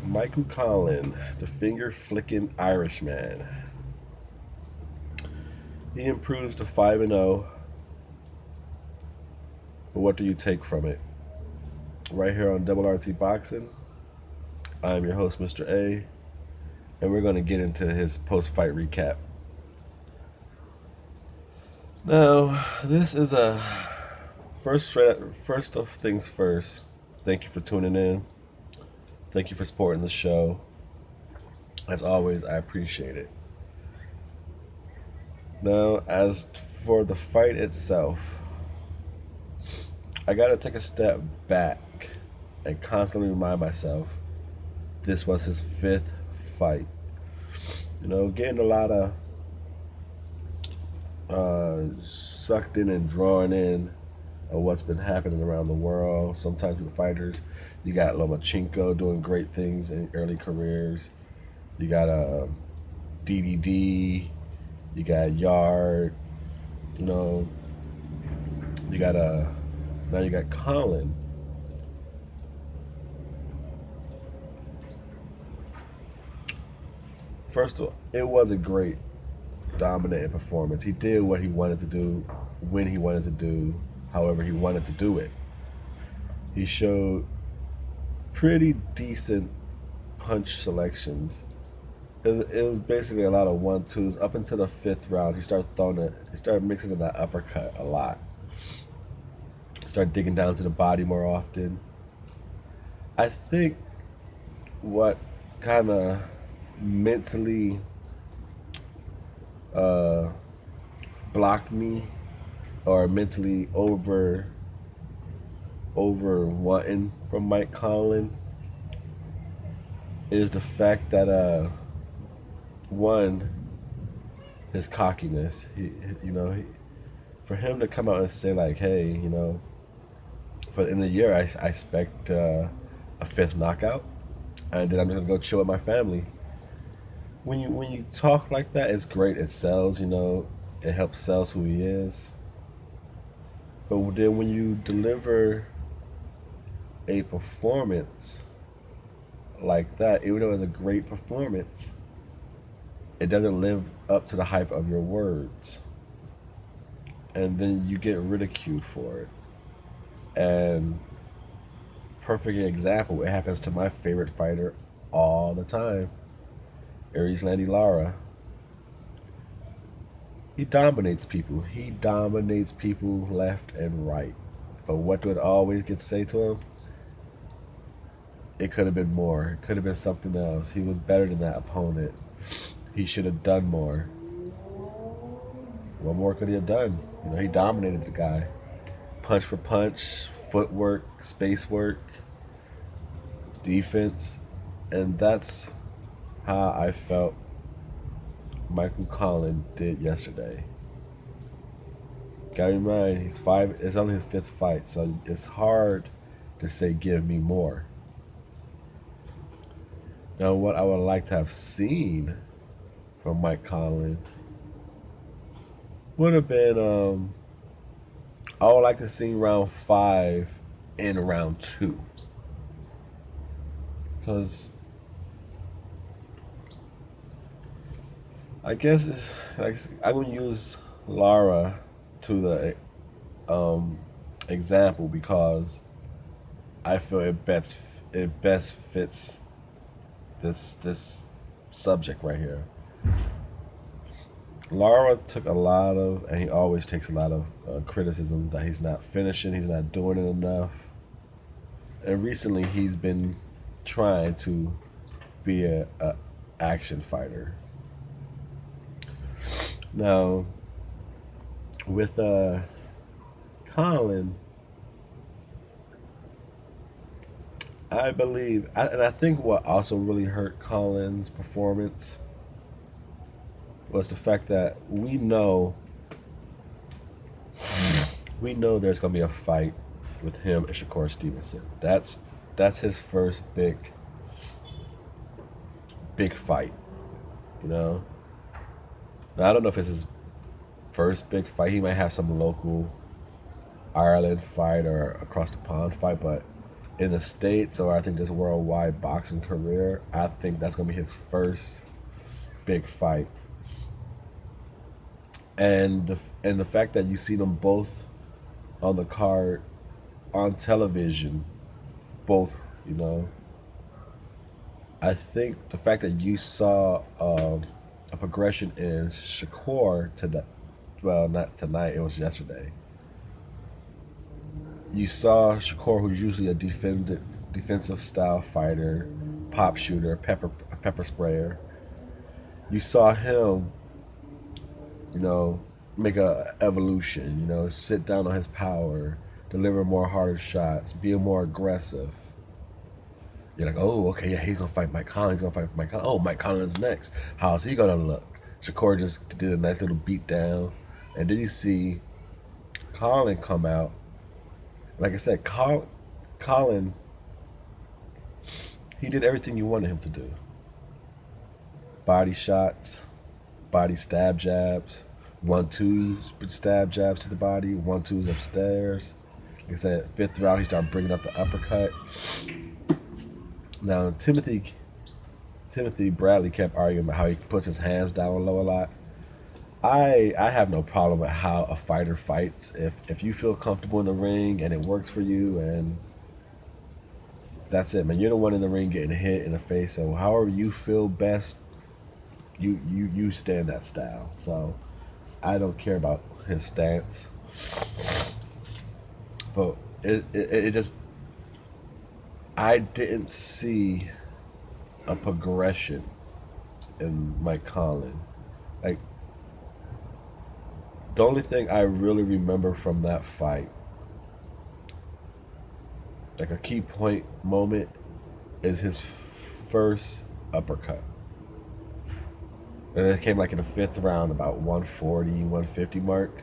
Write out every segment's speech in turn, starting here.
Michael Conlan, the finger-flicking Irishman. He improves to 5-0. But what do you take from it? Right here on Double RT Boxing, I'm your host, Mr. A, and we're going to get into his post-fight recap. Now, this is a first of things first. Thank you for tuning in. Thank you for supporting the show. As always, I appreciate it. Now, as for the fight itself, I gotta take a step back and constantly remind myself this was his fifth fight. Getting a lot of sucked in and drawn in of what's been happening around the world. Sometimes with fighters, you got Lomachenko doing great things in early careers. You got DDD. You got Yard. You know, you got now you got Conlan. First of all, it was a great, dominating performance. He did what he wanted to do, when he wanted to do, however he wanted to do it. He showed pretty decent punch selections. It was basically a lot of 1-2s up until the fifth round. He started throwing it. He started mixing in that uppercut a lot. Started digging down to the body more often. I think what kind of mentally uh, blocked me, or mentally over wanting from Mike Conlan, is the fact that one, his cockiness. For him to come out and say like, hey, for in the year I expect a fifth knockout, and then I'm just gonna go chill with my family. When you talk like that, it's great. It sells. It helps sells who he is. But then when you deliver a performance like that, even though it's a great performance, it doesn't live up to the hype of your words, and then you get ridiculed for it. And perfect example, it happens to my favorite fighter all the time, Aries Landy Lara. He dominates people. He dominates people left and right. But what do it always get to say to him? It could have been more. It could have been something else. He was better than that opponent. He should have done more. What more could he have done? He dominated the guy. Punch for punch, footwork, space work, defense. And that's how I felt Michael Conlan did yesterday. Gotta remind, it's only his fifth fight, so it's hard to say give me more. Now, what I would like to have seen from Mike Conlan would have been, I would like to see round 5 in round 2. Because I guess I'm going to use Lara to the example, because I feel it best fits this subject right here. Lara took a lot of, and he always takes a lot of criticism that he's not finishing, he's not doing it enough. And recently he's been trying to be a action fighter. Now, with Conlan, and I think what also really hurt Conlan's performance was the fact that we know there's gonna be a fight with him and Shakur Stevenson. That's his first big fight. Now, I don't know if it's his first big fight. He might have some local Ireland fight or across the pond fight, but in the States, or I think this worldwide boxing career, I think that's gonna be his first big fight. And the fact that you see them both on the card on television, both, you know, I think the fact that you saw a progression in Shakur to well, not tonight, it was yesterday. You saw Shakur, who's usually a defensive style fighter, pop shooter, pepper sprayer. You saw him, you know, make a evolution. You know, sit down on his power, deliver more harder shots, be more aggressive. You're like, oh, okay, yeah, he's gonna fight Mike Conlan. He's gonna fight Mike Conlan. Oh, Mike Conlan's next. How's he gonna look? Shakur just did a nice little beat down, and then you see Conlan come out. Like I said, Conlan, he did everything you wanted him to do. Body shots, body stab jabs, 1-2 stab jabs to the body, 1-2s upstairs. Like I said, fifth round he started bringing up the uppercut. Now Timothy Bradley kept arguing about how he puts his hands down low a lot. I have no problem with how a fighter fights. If you feel comfortable in the ring and it works for you, and that's it, man. You're the one in the ring getting hit in the face. So however you feel best, you stand that style. So I don't care about his stance, but it just, I didn't see a progression in Mike Conlan. Like, the only thing I really remember from that fight, like a key point moment, is his first uppercut. And it came like in the fifth round, about 140, 150 mark.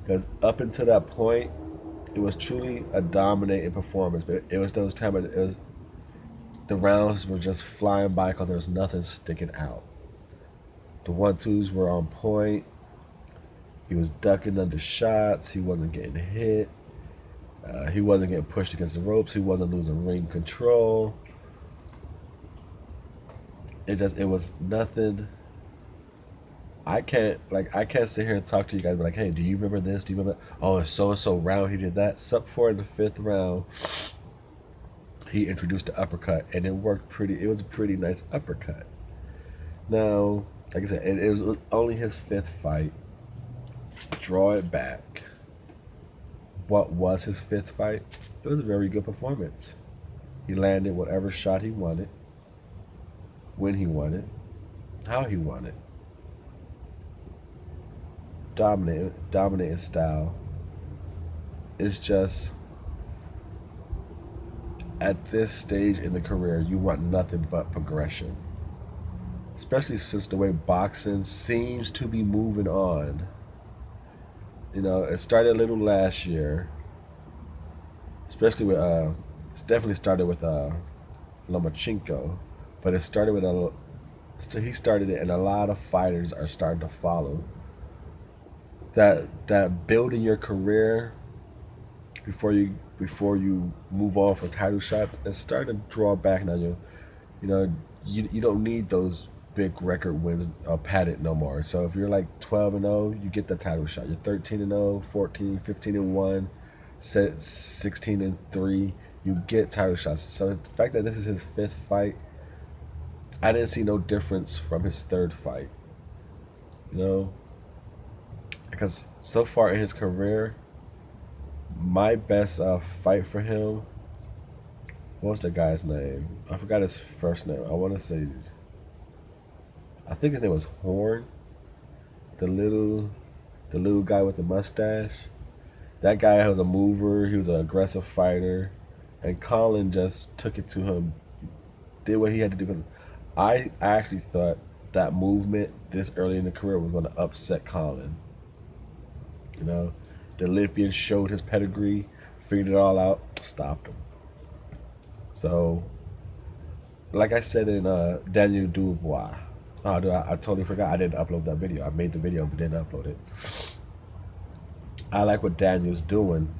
Because up until that point, it was truly a dominating performance. But it was those times, it was, the rounds were just flying by because there was nothing sticking out. The 1-2s were on point. He was ducking under shots. He wasn't getting hit. He wasn't getting pushed against the ropes. He wasn't losing ring control. It was nothing. I can't sit here and talk to you guys, but like, hey, do you remember this? Do you remember? Oh, in so and so round he did that. Except for in the fifth round, he introduced the uppercut, and it worked pretty. It was a pretty nice uppercut. Now, like I said, it was only his fifth fight. Draw it back. What was his fifth fight? It was a very good performance. He landed whatever shot he wanted, when he wanted, how he wanted. Dominating style. It's just, at this stage in the career, you want nothing but progression. Especially since the way boxing seems to be moving on. You know, it started a little last year, especially with it's definitely started with Lomachenko, but it started with he started it, and a lot of fighters are starting to follow. That building your career before you move on for title shots, it's starting to draw back now. You know, you don't need those big record wins padded no more. So if you're like 12-0, you get the title shot. You're 13-0, 14, 15-1, 16-3, you get title shots. So the fact that this is his fifth fight, I didn't see no difference from his third fight. You know, because so far in his career, my best fight for him, what was the guy's name? I forgot his first name. I want to say, I think his name was Horn, the little guy with the mustache. That guy was a mover. He was an aggressive fighter, and Conlan just took it to him, did what he had to do. Because I actually thought that movement this early in the career was going to upset Conlan. You know, the Olympian showed his pedigree, figured it all out, stopped him. So, like I said in Daniel Dubois, oh, dude, I totally forgot. I didn't upload that video. I made the video but didn't upload it. I like what Daniel's doing.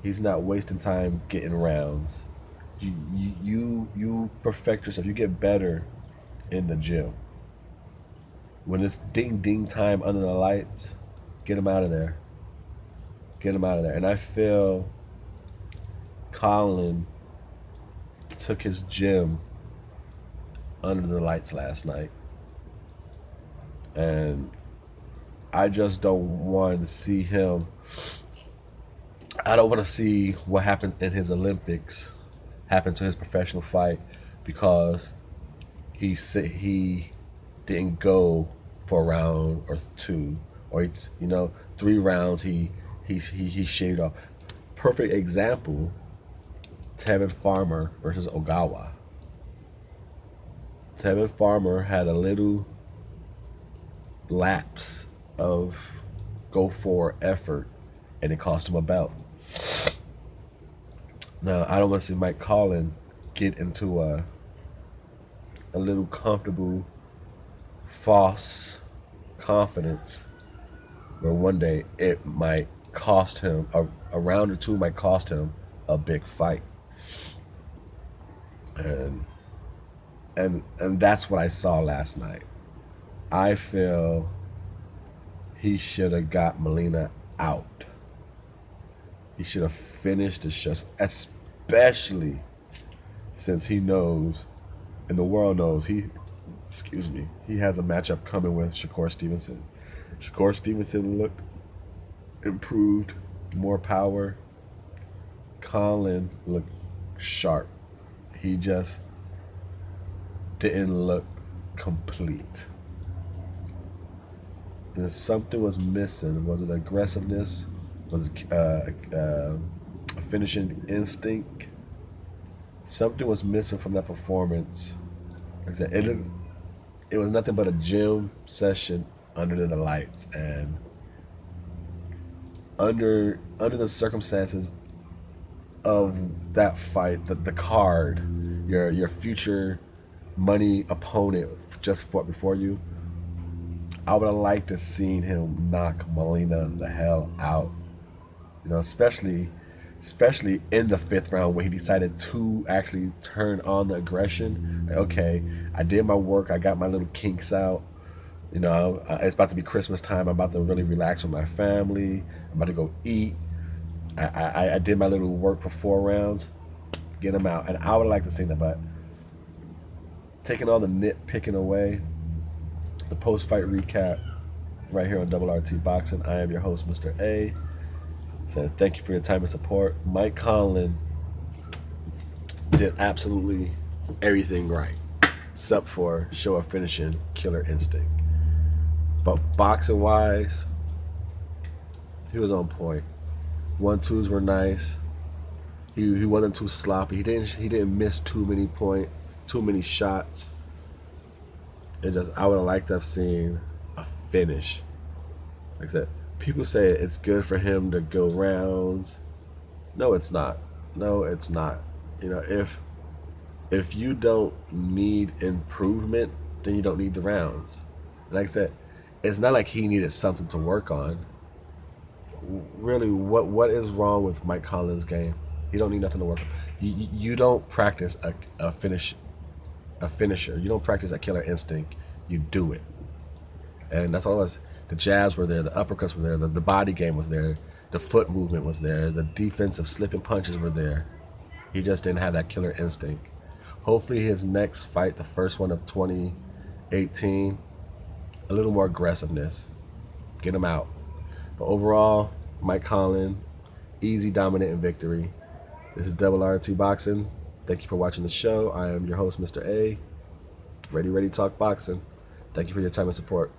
He's not wasting time getting rounds. You perfect yourself. You get better in the gym. When it's ding ding time under the lights, get him out of there. Get him out of there. And I feel Colin took his gym under the lights last night, and I just don't want to see him. I don't want to see what happened in his Olympics happen to his professional fight because he said he didn't go for a round or two, or it's 3 rounds he shaved off. Perfect example: Tevin Farmer versus Ogawa. Tevin Farmer had a little lapse of go for effort, and it cost him a belt. Now I don't want to see Mike Conlan get into a little comfortable false confidence where one day it might cost him a round or two, might cost him a big fight. And and that's what I saw last night. I feel he should have got Molina out. He should have finished the show, especially since he knows, and the world knows, he has a matchup coming with Shakur Stevenson. Shakur Stevenson looked improved, more power. Conlan looked sharp. He just didn't look complete. And something was missing. Was it aggressiveness? Was it a finishing instinct? Something was missing from that performance. Like I said, it was nothing but a gym session under the lights, and under the circumstances of that fight, the card, your future money opponent just fought before you. I would have liked to seen him knock Molina the hell out. Especially in the 5th round when he decided to actually turn on the aggression. Like, okay, I did my work. I got my little kinks out. It's about to be Christmas time. I'm about to really relax with my family. I'm about to go eat. I did my little work for 4 rounds. Get him out. And I would like to see that, but taking all the nitpicking away, the post-fight recap right here on Double RT Boxing. I am your host, Mr.A. So thank you for your time and support. Mike Conlan did absolutely everything right, except for show a finishing killer instinct. But boxing wise, he was on point. 1-2s were nice. He wasn't too sloppy. He didn't miss too many shots. I would have liked to have seen a finish. Like I said, people say it's good for him to go rounds. No, it's not. No, it's not. If you don't need improvement, then you don't need the rounds. Like I said, it's not like he needed something to work on. Really, what is wrong with Mike Conlan's game? He don't need nothing to work on. You don't practice a finisher. You don't practice a killer instinct. You do it, and that's all it was. The jabs were there, the uppercuts were there, the body game was there, the foot movement was there, the defensive slipping punches were there. He just didn't have that killer instinct. Hopefully his next fight, the first one of 2018, a little more aggressiveness. Get him out. But overall, Mike Conlan, easy, dominant victory. This is Double RT Boxing. Thank you for watching the show. I am your host, Mr.A. Ready, talk boxing. Thank you for your time and support.